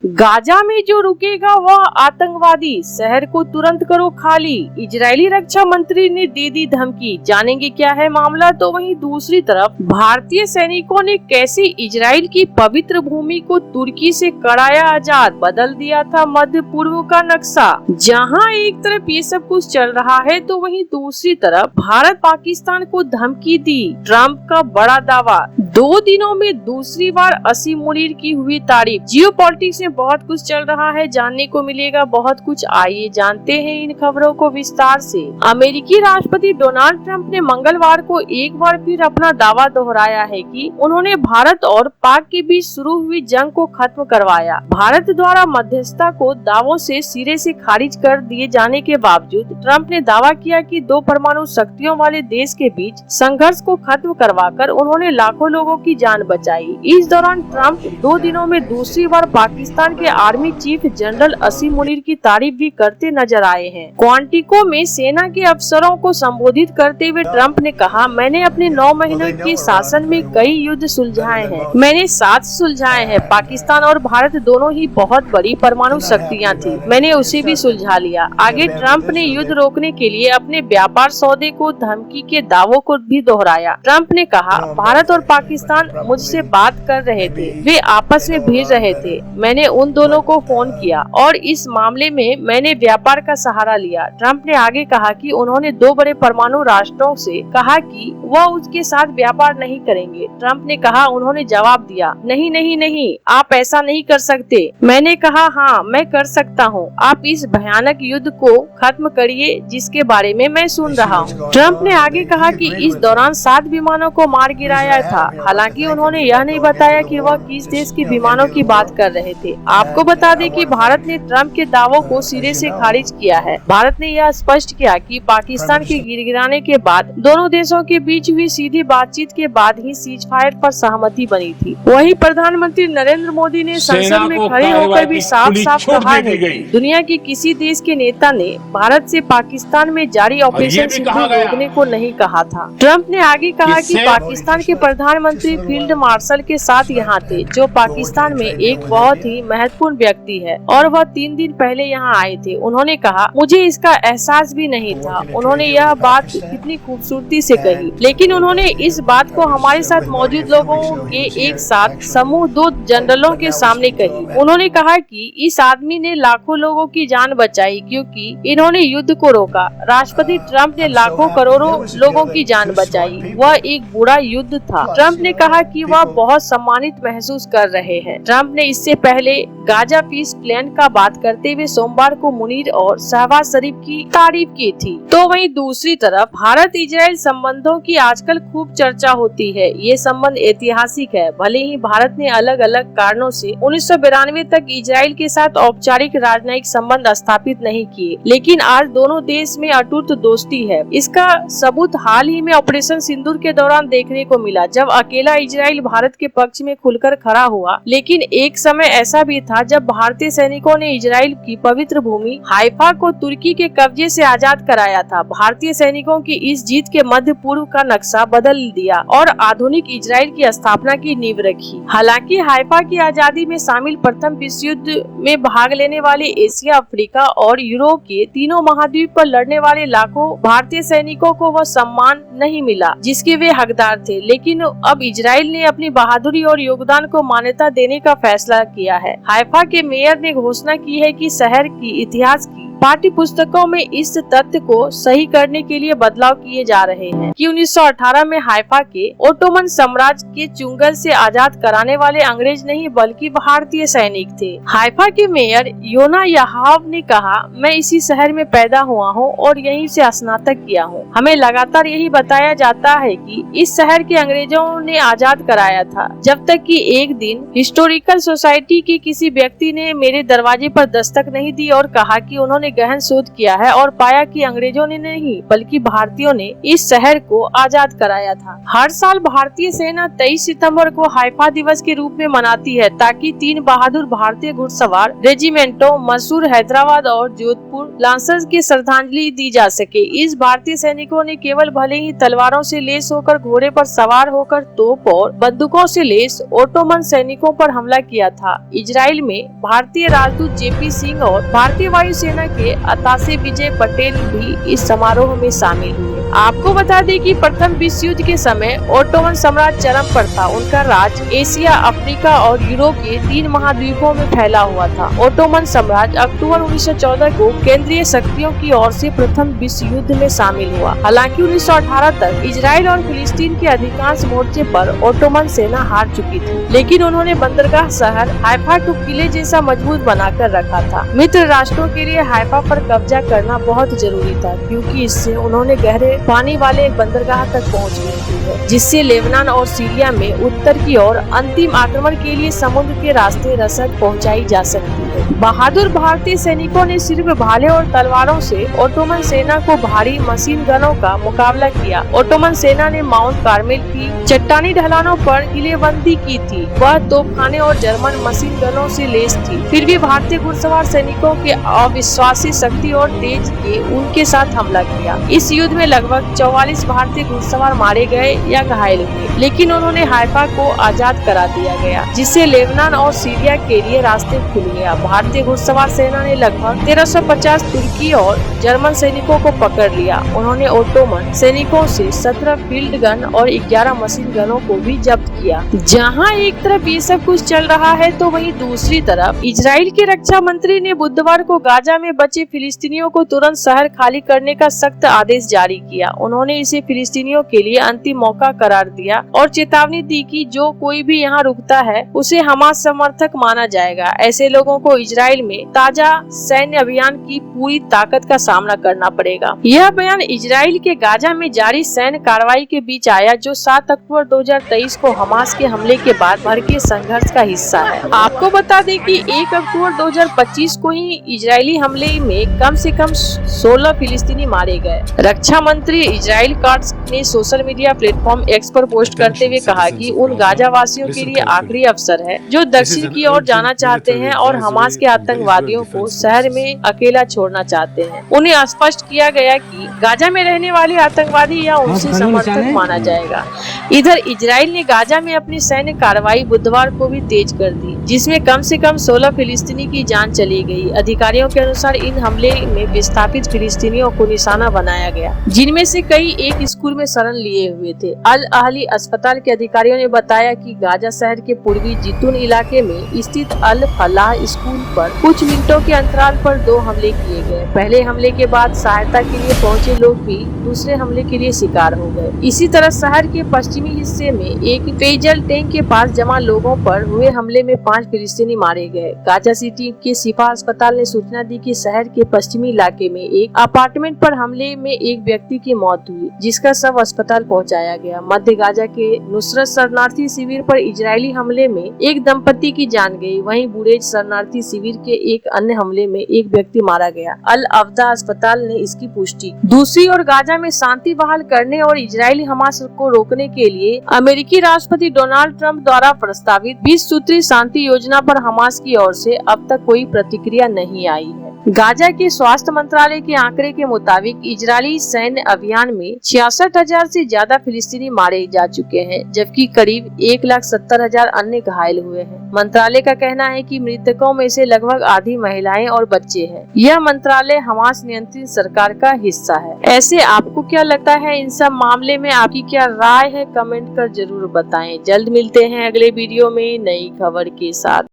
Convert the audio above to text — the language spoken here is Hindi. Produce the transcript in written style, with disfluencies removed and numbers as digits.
गाजा में जो रुकेगा वह आतंकवादी, शहर को तुरंत करो खाली। इजरायली रक्षा मंत्री ने दे दी धमकी, जानेंगे क्या है मामला। तो वहीं दूसरी तरफ भारतीय सैनिकों ने कैसे इजराइल की पवित्र भूमि को तुर्की से कराया आजाद, बदल दिया था मध्य पूर्व का नक्शा। जहां एक तरफ ये सब कुछ चल रहा है तो वहीं दूसरी तरफ भारत पाकिस्तान को धमकी दी। ट्रंप का बड़ा दावा, 2 दिनों में दूसरी बार असीम मुनीर की हुई तारीफ। जियोपॉलिटिक्स में बहुत कुछ चल रहा है, जानने को मिलेगा बहुत कुछ। आइए जानते हैं इन खबरों को विस्तार से। अमेरिकी राष्ट्रपति डोनाल्ड ट्रंप ने मंगलवार को एक बार फिर अपना दावा दोहराया है कि उन्होंने भारत और पाक के बीच शुरू हुई जंग को खत्म करवाया। भारत द्वारा मध्यस्थता को दावों से सिरे से खारिज कर दिए जाने के बावजूद ट्रंप ने दावा किया कि 2 परमाणु शक्तियों वाले देश के बीच संघर्ष को खत्म करवाकर उन्होंने लाखों लोगों की जान बचाई। इस दौरान ट्रंप 2 दिनों में दूसरी बार पाकिस्तान के आर्मी चीफ जनरल असीम मुनीर की तारीफ भी करते नजर आए हैं। क्वांटिको में सेना के अफसरों को संबोधित करते हुए ट्रंप ने कहा, मैंने अपने 9 महीनों के शासन में कई युद्ध सुलझाए हैं। मैंने 7 सुलझाए हैं। पाकिस्तान और भारत दोनों ही बहुत बड़ी परमाणु शक्तियां थी, मैंने उसे भी सुलझा लिया। आगे ट्रंप ने युद्ध रोकने के लिए अपने व्यापार सौदे को धमकी के दावों को भी दोहराया। ट्रंप ने कहा, भारत और पाकिस्तान मुझसे बात कर रहे थे, वे आपस में भिड़ रहे थे। मैंने उन दोनों को फोन किया और इस मामले में मैंने व्यापार का सहारा लिया। ट्रंप ने आगे कहा कि उन्होंने 2 बड़े परमाणु राष्ट्रों से कहा कि वह उसके साथ व्यापार नहीं करेंगे। ट्रंप ने कहा, उन्होंने जवाब दिया, नहीं नहीं नहीं, आप ऐसा नहीं कर सकते। मैंने कहा, हाँ मैं कर सकता हूँ। आप इस भयानक युद्ध को खत्म करिए जिसके बारे में मैं सुन रहा हूँ। ट्रंप ने आगे कहा कि इस दौरान 7 विमानों को मार गिराया था। हालांकि उन्होंने यह नहीं बताया कि वह किस देश के विमानों की बात कर रहे थे। आपको बता दें कि भारत ने ट्रंप के दावों को सिरे से खारिज किया है। भारत ने यह स्पष्ट किया कि पाकिस्तान के गिराने के बाद दोनों देशों के बीच हुई सीधी बातचीत के बाद ही सीज फायर पर सहमति बनी थी। वहीं प्रधानमंत्री नरेंद्र मोदी ने संसद में खड़े होकर भी साफ साफ कहा है कि दुनिया के किसी देश के नेता ने भारत से पाकिस्तान में जारी ऑपरेशन सिंदूर रोकने को नहीं कहा था। ट्रंप ने आगे कहा कि पाकिस्तान के प्रधानमंत्री फील्ड मार्शल के साथ यहाँ थे, जो पाकिस्तान में एक बहुत ही महत्वपूर्ण व्यक्ति है और वह 3 दिन पहले यहाँ आए थे। उन्होंने कहा, मुझे इसका एहसास भी नहीं था। उन्होंने यह बात कितनी खूबसूरती से कही, लेकिन उन्होंने इस बात को हमारे साथ मौजूद लोगों के एक साथ समूह 2 जनरलों के सामने कही। उन्होंने कहा कि इस आदमी ने लाखों लोगों की जान बचाई क्योंकि इन्होंने युद्ध को रोका। राष्ट्रपति ट्रंप ने लाखों करोड़ों लोगों की जान बचाई। वह एक बुरा युद्ध था। ट्रंप ने कहा कि वह बहुत सम्मानित महसूस कर रहे हैं। ट्रंप ने इससे पहले गाजा पीस प्लान का बात करते हुए सोमवार को मुनीर और शहबाज शरीफ की तारीफ की थी। तो वहीं दूसरी तरफ भारत इजराइल संबंधों की आजकल खूब चर्चा होती है। ये संबंध ऐतिहासिक है। भले ही भारत ने अलग अलग कारणों से 1992 तक इजराइल के साथ औपचारिक राजनयिक संबंध स्थापित नहीं किए, लेकिन आज दोनों देश में अटूट दोस्ती है। इसका सबूत हाल ही में ऑपरेशन सिंदूर के दौरान देखने को मिला, जब अकेला इजराइल भारत के पक्ष में खुलकर खड़ा हुआ। लेकिन एक समय ऐसा भी था जब भारतीय सैनिकों ने इजराइल की पवित्र भूमि हाइफा को तुर्की के कब्जे से आजाद कराया था। भारतीय सैनिकों की इस जीत के मध्य पूर्व का नक्शा बदल दिया और आधुनिक इजराइल की स्थापना की नींव रखी। हालांकि हाइफा की आजादी में शामिल प्रथम विश्व युद्ध में भाग लेने वाले एशिया, अफ्रीका और यूरोप के तीनों महाद्वीप पर लड़ने वाले लाखों भारतीय सैनिकों को वह सम्मान नहीं मिला जिसके वे हकदार थे। लेकिन अब इजराइल ने अपनी बहादुरी और योगदान को मान्यता देने का फैसला किया है। हाइफा के मेयर ने घोषणा की है कि शहर की इतिहास की पाठ्य पुस्तकों में इस तथ्य को सही करने के लिए बदलाव किए जा रहे हैं कि 1918 में हाइफा के ओटोमन साम्राज्य के चुंगल से आजाद कराने वाले अंग्रेज नहीं बल्कि भारतीय सैनिक थे। हाइफा के मेयर योना याहाव ने कहा, मैं इसी शहर में पैदा हुआ हूँ और यहीं से स्नातक किया हूँ। हमें लगातार यही बताया जाता है कि इस शहर के अंग्रेजों ने आजाद कराया था, जब तक कि एक दिन हिस्टोरिकल सोसाइटी के किसी व्यक्ति ने मेरे दरवाजे पर दस्तक नहीं दी और कहा कि उन्होंने उन्होंने गहन शोध किया है और पाया कि अंग्रेजों ने नहीं बल्कि भारतीयों ने इस शहर को आजाद कराया था। हर साल भारतीय सेना 23 सितंबर को हाइफा दिवस के रूप में मनाती है ताकि 3 बहादुर भारतीय घुड़सवार रेजिमेंटों मसूर, हैदराबाद और जोधपुर लांसर्स की श्रद्धांजलि दी जा सके। इस भारतीय सैनिकों ने केवल भले ही तलवारों से लेस होकर घोड़े पर सवार होकर तोप और बंदूकों से लेस ओटोमन सैनिकों पर हमला किया था। इजराइल में भारतीय राजदूत जेपी सिंह और भारतीय वायुसेना के अताशे विजय पटेल भी इस समारोह में शामिल हुए। आपको बता दें कि प्रथम विश्व युद्ध के समय ओटोमन साम्राज्य चरम पर था। उनका राज एशिया, अफ्रीका और यूरोप के 3 महाद्वीपों में फैला हुआ था। ओटोमन साम्राज्य अक्टूबर 1914 को केंद्रीय शक्तियों की ओर से प्रथम विश्व युद्ध में शामिल हुआ। हालांकि 1918 तक इजराइल और फिलिस्तीन के अधिकांश मोर्चे पर ओटोमन सेना हार चुकी थी, लेकिन उन्होंने बंदरगाह शहर हाइफा को किले जैसा मजबूत बनाकर रखा था। मित्र राष्ट्रों के लिए हाइफा पर कब्जा करना बहुत जरूरी था, क्योंकि इससे उन्होंने गहरे पानी वाले एक बंदरगाह तक पहुंच गई थी, जिससे लेबनान और सीरिया में उत्तर की ओर अंतिम आक्रमण के लिए समुद्र के रास्ते रसद पहुंचाई जा सकती है। बहादुर भारतीय सैनिकों ने सिर्फ भाले और तलवारों से ओटोमन सेना को भारी मशीन गनों का मुकाबला किया। ओटोमन सेना ने माउंट कार्मेल की चट्टानी ढलानों पर किलेबंदी की थी। वह तोपखाने और जर्मन मशीन गनों से लैस थी। फिर भी भारतीय घुड़सवार सैनिकों के अविश्वासी शक्ति और तेज के उनके साथ हमला किया। इस युद्ध में लगभग 44 भारतीय घुड़सवार मारे गए या घायल हुए, लेकिन उन्होंने हाइफा को आजाद करा दिया गया, जिससे लेबनान और सीरिया के लिए रास्ते खुल गया। भारतीय घुड़सवार सेना ने लगभग 1350 तुर्की और जर्मन सैनिकों को पकड़ लिया। उन्होंने ओटोमन सैनिकों से 17 फील्ड गन और 11 मशीन गनों को भी जब्त किया। जहां एक तरफ ये सब कुछ चल रहा है, तो वहीं दूसरी तरफ इजराइल के रक्षा मंत्री ने बुधवार को गाजा में बचे फिलिस्तीनियों को तुरंत शहर खाली करने का सख्त आदेश जारी किया। उन्होंने इसे फिलिस्तीनियों के लिए अंतिम मौका करार दिया और चेतावनी दी कि जो कोई भी यहाँ रुकता है उसे हमास समर्थक माना जाएगा। ऐसे लोगों को इजराइल में ताजा सैन्य अभियान की पूरी ताकत का सामना करना पड़ेगा। यह बयान इजराइल के गाजा में जारी सैन्य कार्रवाई के बीच आया, जो 7 अक्टूबर 2023 को हमास के हमले के बाद भड़के संघर्ष का हिस्सा है। आपको बता दें कि 1 अक्टूबर 2025 को ही इजरायली हमले में कम से कम 16 फिलिस्तीनी मारे गए। रक्षा मंत्री इजराइल काट्स ने सोशल मीडिया प्लेटफॉर्म एक्स पर पोस्ट करते हुए कहा कि उन गाजा वासियों के लिए आखिरी अवसर है जो दक्षिण की ओर जाना चाहते हैं और हमास के आतंकवादियों को शहर में अकेला छोड़ना चाहते हैं। उन्हें स्पष्ट किया गया कि गाजा में रहने वाले आतंकवादी या उनसे समर्थक माना जाएगा। इधर इजराइल ने गाजा में अपनी सैन्य कार्रवाई बुधवार को भी तेज कर दी, जिसमें कम से कम 16 फिलिस्तीनी की जान चली गई। अधिकारियों के अनुसार इन हमले में विस्थापित फिलिस्तीनियों को निशाना बनाया गया, जिनमें से कई एक स्कूल में शरण लिए हुए थे। अल अहली अस्पताल के अधिकारियों ने बताया कि गाजा शहर के पूर्वी जितून इलाके में स्थित अल फलाह स्कूल पर कुछ मिनटों के अंतराल पर 2 हमले किए गए। पहले हमले के बाद सहायता के लिए पहुंचे लोग भी दूसरे हमले के लिए शिकार हो गए। इसी तरह शहर के पश्चिमी हिस्से में एक पेयजल टैंक के पास जमा लोगों पर हुए हमले में 5 फिलिस्तीनी मारे गए। गाजा सिटी के शिफा अस्पताल ने सूचना दी कि शहर के पश्चिमी इलाके में एक अपार्टमेंट पर हमले में एक व्यक्ति की मौत हुई, जिसका शव अस्पताल पहुंचाया गया। मध्य गाजा के नुसरत शरणार्थी शिविर पर इजरायली हमले में एक दंपति की जान गई। वहीं बुरेज शरणार्थी शिविर के एक अन्य हमले में एक व्यक्ति मारा गया। अल अवदा अस्पताल ने इसकी पुष्टि। दूसरी ओर गाजा में शांति बहाल करने और इजरायली हमास को रोकने के लिए अमेरिकी राष्ट्रपति डोनाल्ड ट्रंप द्वारा प्रस्तावित 20 सूत्री शांति योजना पर हमास की ओर से अब तक कोई प्रतिक्रिया नहीं आई है। गाजा के स्वास्थ्य मंत्रालय के आंकड़े के मुताबिक इजरायली सैन्य अभियान में 66,000 से ज्यादा फिलिस्तीनी मारे जा चुके हैं, जबकि करीब 1,70,000 अन्य घायल हुए हैं। मंत्रालय का कहना है कि मृतकों में से लगभग आधी महिलाएं और बच्चे हैं। यह मंत्रालय हमास नियंत्रित सरकार का हिस्सा है। ऐसे आपको क्या लगता है इन सब मामले में? आपकी क्या राय है? कमेंट कर जरूर बताएं। जल्द मिलते हैं अगले वीडियो में नई खबर के साथ।